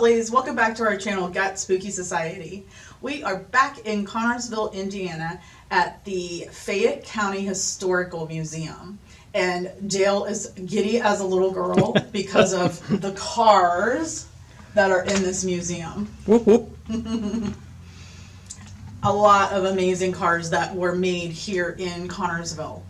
ladies? Welcome back to our channel, Got Spooky Society. We are back in Connorsville, Indiana at the Fayette County Historical Museum. And Dale is giddy as a little girl because of the cars that are in this museum. Whoop, whoop. A lot of amazing cars that were made here in Connorsville.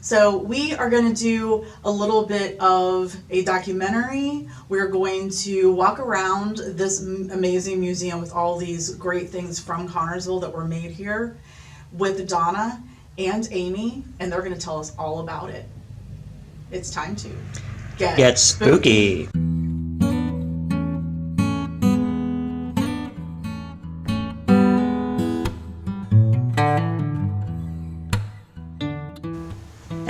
So we are going to do a little bit of a documentary. We're going to walk around this amazing museum with all these great things from Connorsville that were made here with Donna and Amy, and they're going to tell us all about it. It's time to get spooky.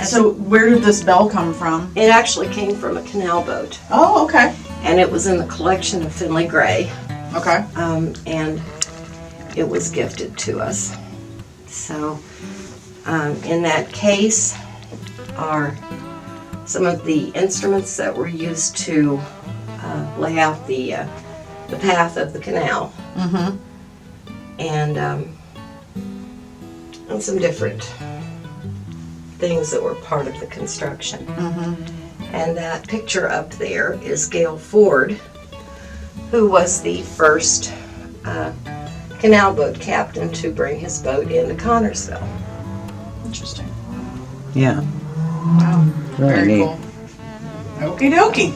So where did this bell come from? It actually came from a canal boat. Oh, okay. And it was in the collection of Finley Gray. Okay. And it was gifted to us. So in that case are some of the instruments that were used to lay out the path of the canal. Mm-hmm. And some different things that were part of the construction. Mm-hmm. And that picture up there is Gale Ford, who was the first canal boat captain to bring his boat into Connorsville. Interesting. Yeah. Wow. Very neat. Cool. Okie dokie.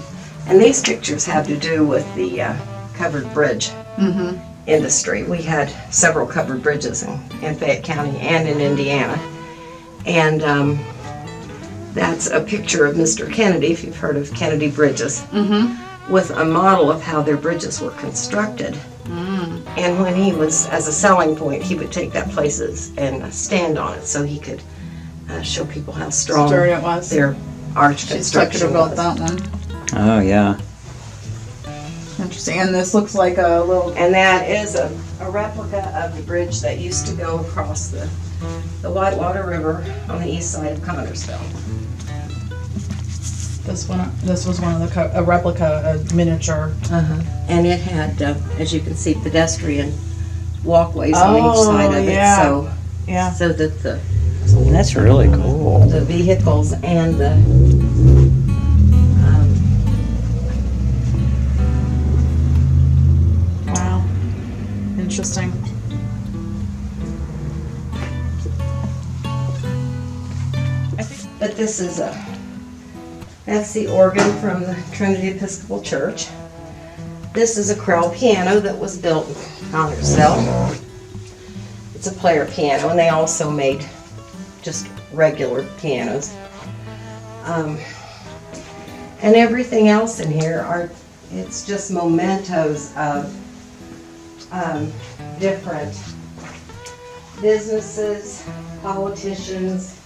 And these pictures have to do with the covered bridge Mm-hmm. industry. We had several covered bridges in Fayette County and in Indiana. And that's a picture of Mr. Kennedy, if you've heard of Kennedy Bridges, Mm-hmm. with a model of how their bridges were constructed. Mm. And when he was, as a selling point, he would take that places and stand on it so he could show people how strong Sturdy it was. their arch She's talking construction about was. that one. Oh, yeah. Interesting. And this looks like a little... And that is a replica of the bridge that used to go across the Whitewater River on the east side of Connorsville. This was one of the a replica, a miniature. And it had, as you can see, pedestrian walkways on each Oh, side of yeah. it, so Yeah. so that That's really cool. the vehicles and the Wow. Interesting. but this is that's the organ from the Trinity Episcopal Church. This is a Krell piano that was built in Connorsville. It's a player piano, and they also made just regular pianos. And everything else in here it's just mementos of different businesses, politicians.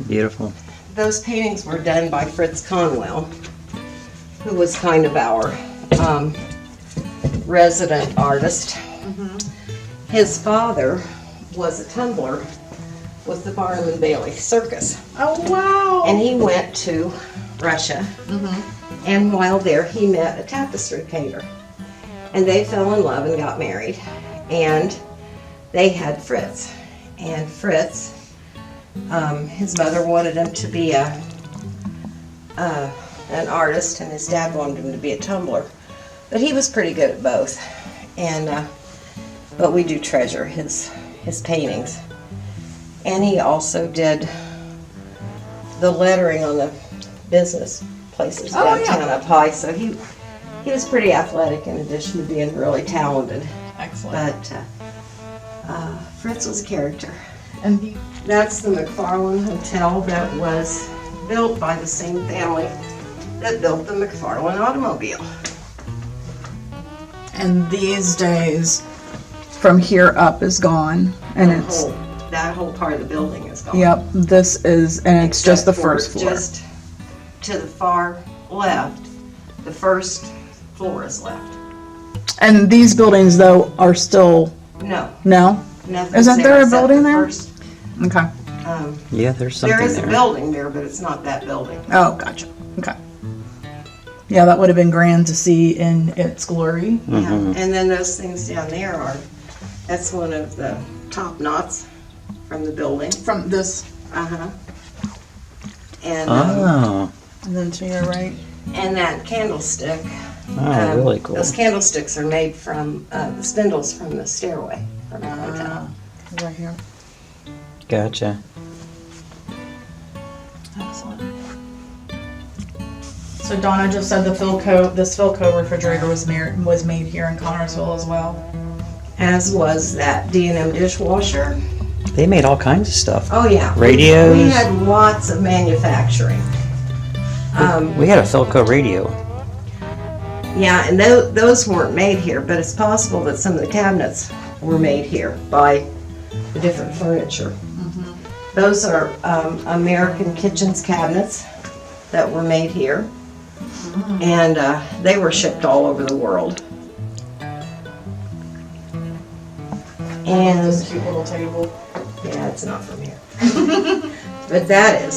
Beautiful. Those paintings were done by Fritz Conwell, who was kind of our resident artist. His father was a tumbler with the Barnum and Bailey Circus. Oh, wow. And he went to Russia. And while there, he met a tapestry painter. And they fell in love and got married. And they had Fritz. And Fritz, his mother wanted him to be an artist, and his dad wanted him to be a tumbler. But he was pretty good at both. And but we do treasure his paintings. And he also did the lettering on the business places downtown up high. So he was pretty athletic in addition to being really talented. Excellent. But Fritz was a character. And That's the McFarlane Hotel that was built by the same family that built the McFarlane automobile. these days, from here up is gone, and it's That whole part of the building is gone. yep. This is, and it's just the Except for first floor. Just to the far left, the first floor is left. And these buildings, though, are still No, no. nothing. Isn't there a building there? Okay. Yeah, there's something There is there. a building there, but it's not that building. Oh, gotcha. Okay. Yeah, that would have been grand to see in its glory. Yeah. And then those things down there that's one of the top knots from the building. From this, And Oh, and then to your right. and that candlestick. really cool. Those candlesticks are made from the spindles from the stairway from the hotel. Right here. Gotcha. Excellent. So Donna just said this Philco refrigerator was made here in Connersville as well. As was that D&M dishwasher. They made all kinds of stuff. Oh yeah. Radios. We had lots of manufacturing. We had a Philco radio. Yeah, and those weren't made here, but it's possible that some of the cabinets were made here by the different furniture. Those are American Kitchens cabinets that were made here, and they were shipped all over the world. And This cute little table. yeah, it's not from here, but that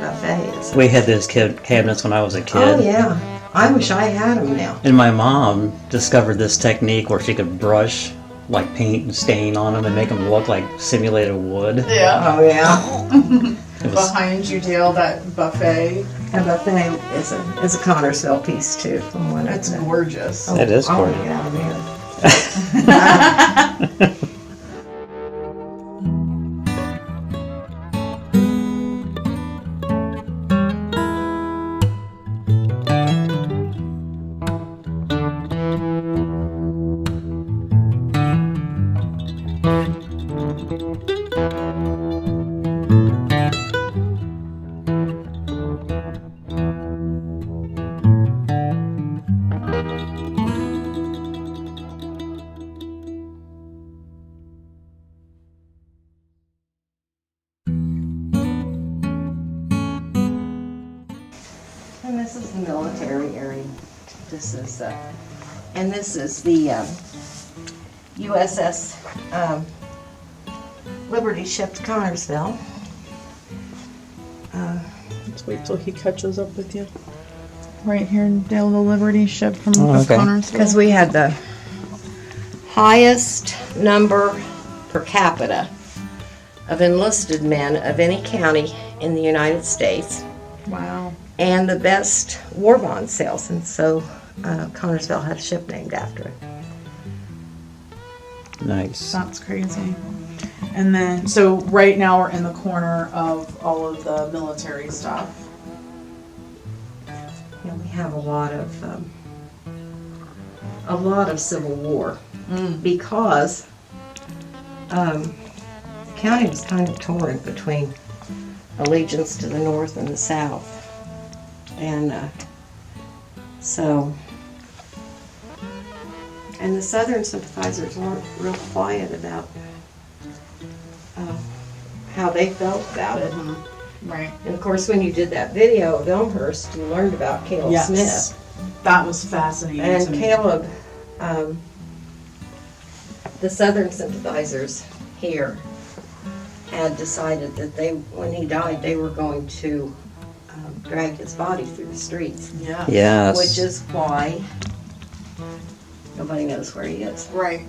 buffet is. We had those cabinets when I was a kid. Oh yeah, I wish I had them now. And my mom discovered this technique where she could brush like paint and stain on them and make them look like simulated wood. Yeah. Oh yeah. It was, Behind you, Dale, that buffet. And buffet is a Connersville piece too. From one of It's the- gorgeous. It is I wanna gorgeous. get out of there. And this is the military area. This is the USS Liberty ship to Connersville. Let's wait till he catches up with you. Right here, Dale, the Liberty ship from okay. Connersville. Because we had the highest number per capita of enlisted men of any county in the United States, Wow. and the best war bond sales, and so Connersville had a ship named after it. nice. That's crazy. And then, so right now we're in the corner of all of the military stuff. You know, we have a lot of Civil War because the county was kind of torn between allegiance to the North and the South, and and the Southern sympathizers weren't real quiet about how they felt about it. Right. And of course, when you did that video of Elmhurst, you learned about Caleb Yes. Smith. That was fascinating And to me. Caleb, the Southern sympathizers here had decided that when he died, they were going to drag his body through the streets. Yeah. Yes. Which is why nobody knows where he is. Right.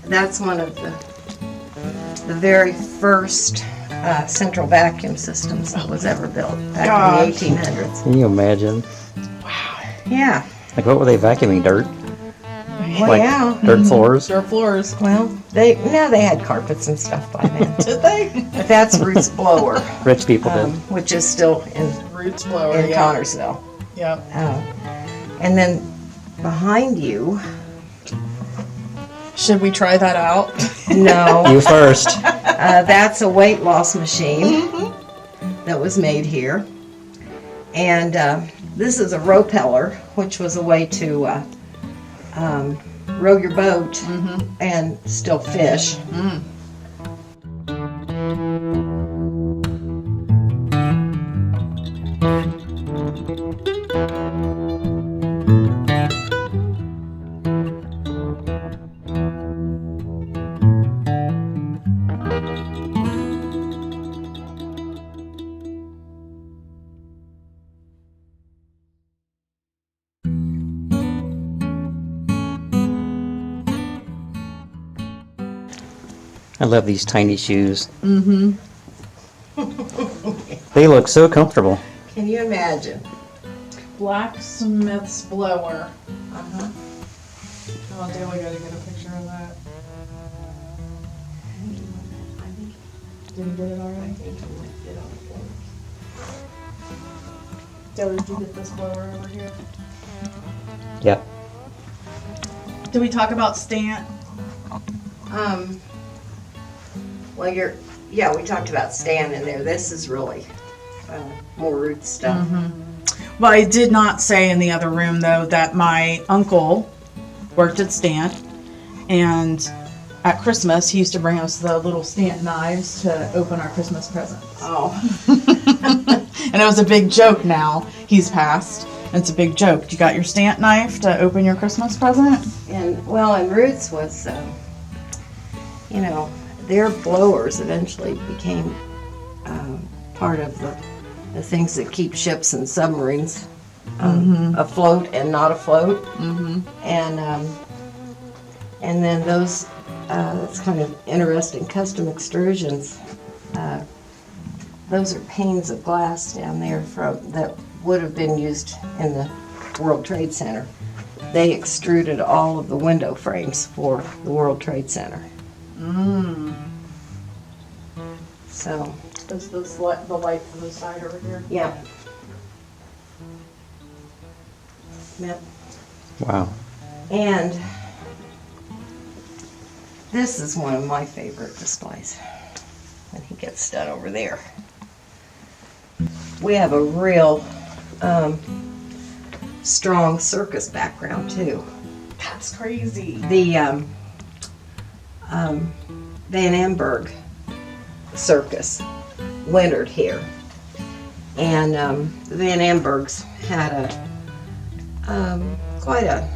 That's one of the very first central vacuum systems that was ever built back in the 1800s. Can you imagine? Yeah. Like, what were they vacuuming? Dirt? Well, Like yeah. dirt floors? Dirt floors. Well, they had carpets and stuff by then. Did they? But that's Ruth's blower, Rich people did. which is still in Roots blower. in Yeah. Connersville. Yep. And then behind you, Should we try that out? no, You first. that's a weight loss machine that was made here. And this is a ropeller, which was a way to row your boat and still fish. I love these tiny shoes. Mm-hmm. They look so comfortable. Can you imagine? Blacksmith's blower. Oh, Dale, we gotta get a picture of that. Did you get it already? Dale, did you get this blower over here? Yeah. Did we talk about Stant? Well, we talked about Stan in there. This is really more root stuff. Well, I did not say in the other room, though, that my uncle worked at Stant, and at Christmas, he used to bring us the little Stant knives to open our Christmas presents. Oh. And it was a big joke now. He's passed. It's a big joke. You got your Stant knife to open your Christmas present? And Roots was, their blowers eventually became part of the things that keep ships and submarines afloat and not afloat. And then those, that's kind of interesting, custom extrusions. Those are panes of glass down there that would have been used in the World Trade Center. They extruded all of the window frames for the World Trade Center. So, Is this the light from the side over here? yeah. Yep. Wow. And this is one of my favorite displays when he gets done over there. We have a real strong circus background too. That's crazy. The Van Amberg Circus wintered here, and the Van Ambergs had quite a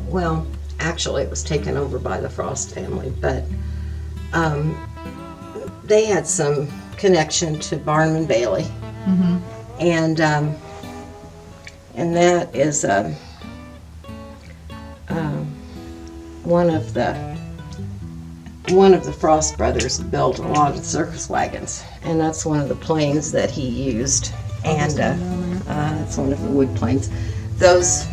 well, actually it was taken over by the Frost family, but they had some connection to Barnum and Bailey, and that is one of the one of the Frost brothers built a lot of circus wagons, and that's one of the planes that he used. And it's one of the wood planes. Those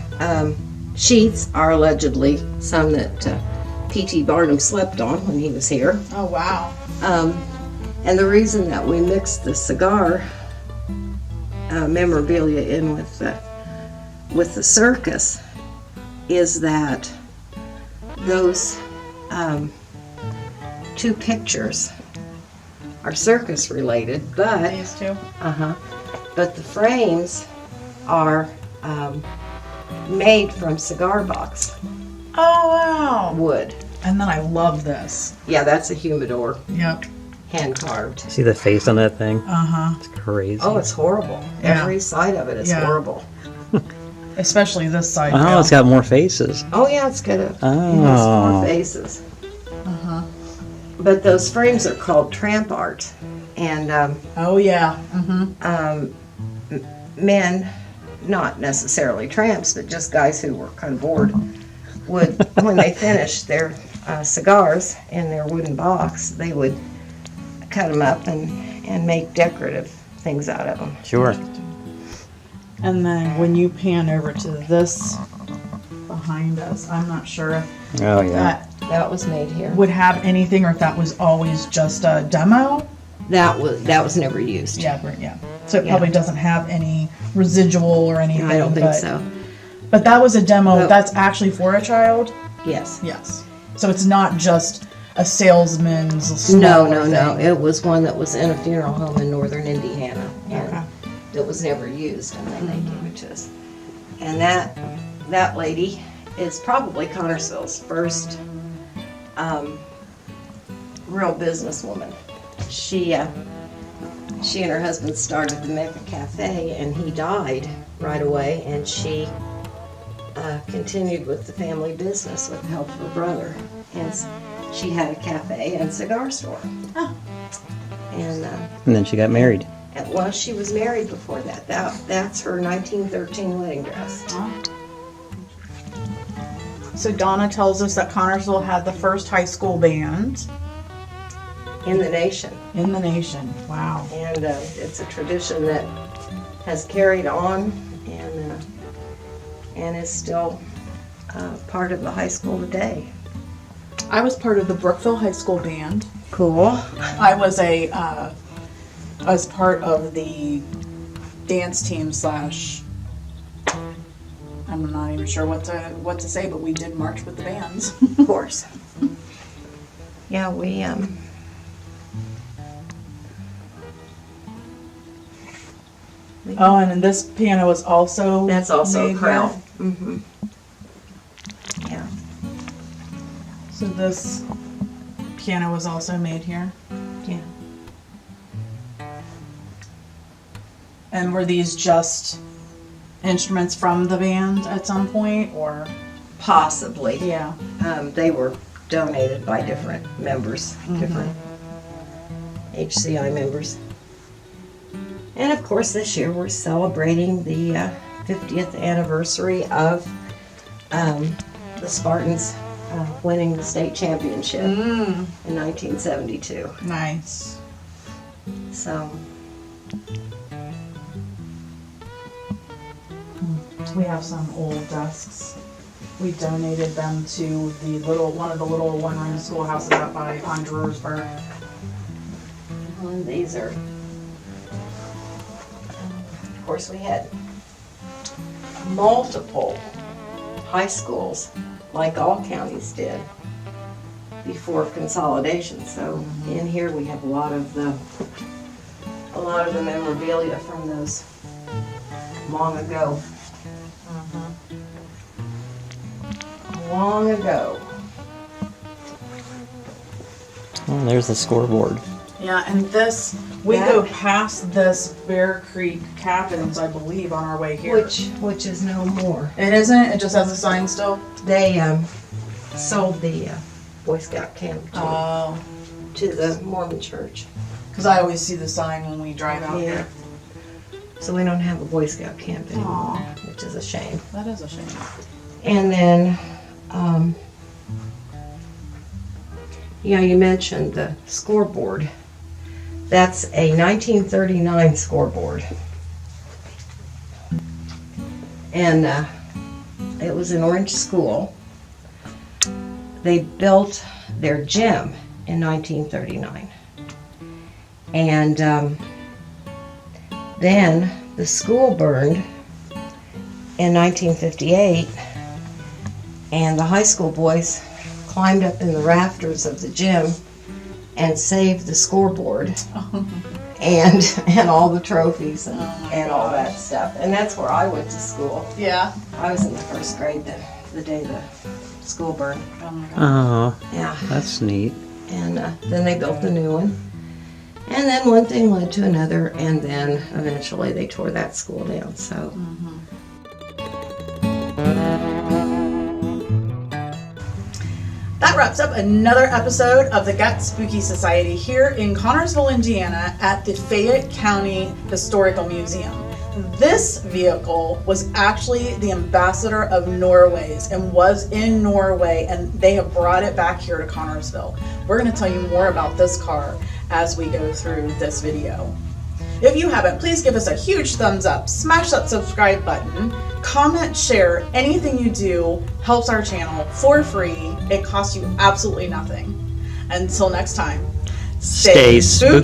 sheets are allegedly some that P.T. Barnum slept on when he was here. Oh, wow. And the reason that we mixed the cigar memorabilia in with the circus is that those two pictures are circus related, but These two? but the frames are made from cigar box Oh, wow. wood. And then I love this. Yeah, that's a humidor, Yep. hand carved. See the face on that thing? Uh-huh. It's crazy. Oh, it's horrible. Yeah. Every side of it is Yeah. horrible. Especially this side. Oh, now. it's got more faces. Oh yeah, it's got Oh. 4 faces. But those frames are called tramp art, and Oh, yeah. Mm-hmm. men, not necessarily tramps, but just guys who were kind of bored, would, when they finished their cigars in their wooden box, they would cut them up and make decorative things out of them. Sure. And then when you pan over to this behind us, I'm not sure if Oh, yeah. that That was made here. would have anything or if that was always just a demo. That was never used. Yeah, right, yeah. So it Yeah. probably doesn't have any residual or anything. I don't think but, so. But that was a demo. No. That's actually for a child. Yes. Yes. So it's not just a salesman's. No, smaller no, no. thing. It was one that was in a funeral home in northern Indiana. And Okay. that was never used, and then they gave it to us. And that lady is probably Connersville's first real businesswoman. She and her husband started the Mecca Cafe, and he died right away, and she continued with the family business with the help of her brother. And she had a cafe and cigar store. Oh. And And then she got married. well, she was married before that. That's her 1913 wedding dress. So Donna tells us that Connersville had the first high school band In the nation. in the nation. Wow. And it's a tradition that has carried on and is still part of the high school today. I was part of the Brookville High School band. Cool. I was part of the dance team / I'm not even sure what to say, but we did march with the bands. Of course. Yeah, we Oh, and then this piano is also that's also a made crown. here. Mm-hmm. Yeah. So this piano was also made here. Yeah. And were these just instruments from the band at some point, or? Possibly. Yeah. They were donated by different members, different HCI members. And of course, this year we're celebrating the 50th anniversary of the Spartans winning the state championship in 1972. Nice. So, We have some old desks. We donated them to the one of the little one-room schoolhouses up on Drursburg. and these are, of course, we had multiple high schools, like all counties did, before consolidation. So in here we have a lot of the memorabilia from those long ago. Long ago. Oh, there's the scoreboard. Yeah, and this, we That- go past this Bear Creek Cabins, I believe, on our way here. Which is no more. It isn't? It just has a sign still? They sold the Boy Scout camp Oh. to the Mormon church. Because I always see the sign when we drive out Yeah. here. So we don't have a Boy Scout camp anymore, Aw. which is a shame. That is a shame. And then, Yeah, you mentioned the scoreboard. That's a 1939 scoreboard. And it was an Orange school. They built their gym in 1939. And then the school burned in 1958, and the high school boys climbed up in the rafters of the gym and saved the scoreboard and all the trophies and all that stuff. And that's where I went to school. Yeah. I was in the first grade the day the school burned. Oh my God. Oh, Yeah. that's neat. And then they built the new one. And then one thing led to another, and then eventually they tore that school down. So. That wraps up another episode of the Get Spooky Society here in Connorsville, Indiana at the Fayette County Historical Museum. This vehicle was actually the ambassador of Norway's and was in Norway, and they have brought it back here to Connorsville. We're going to tell you more about this car as we go through this video. If you haven't, please give us a huge thumbs up, smash that subscribe button, comment, share. Anything you do helps our channel for free. It costs you absolutely nothing. Until next time, Stay spooky.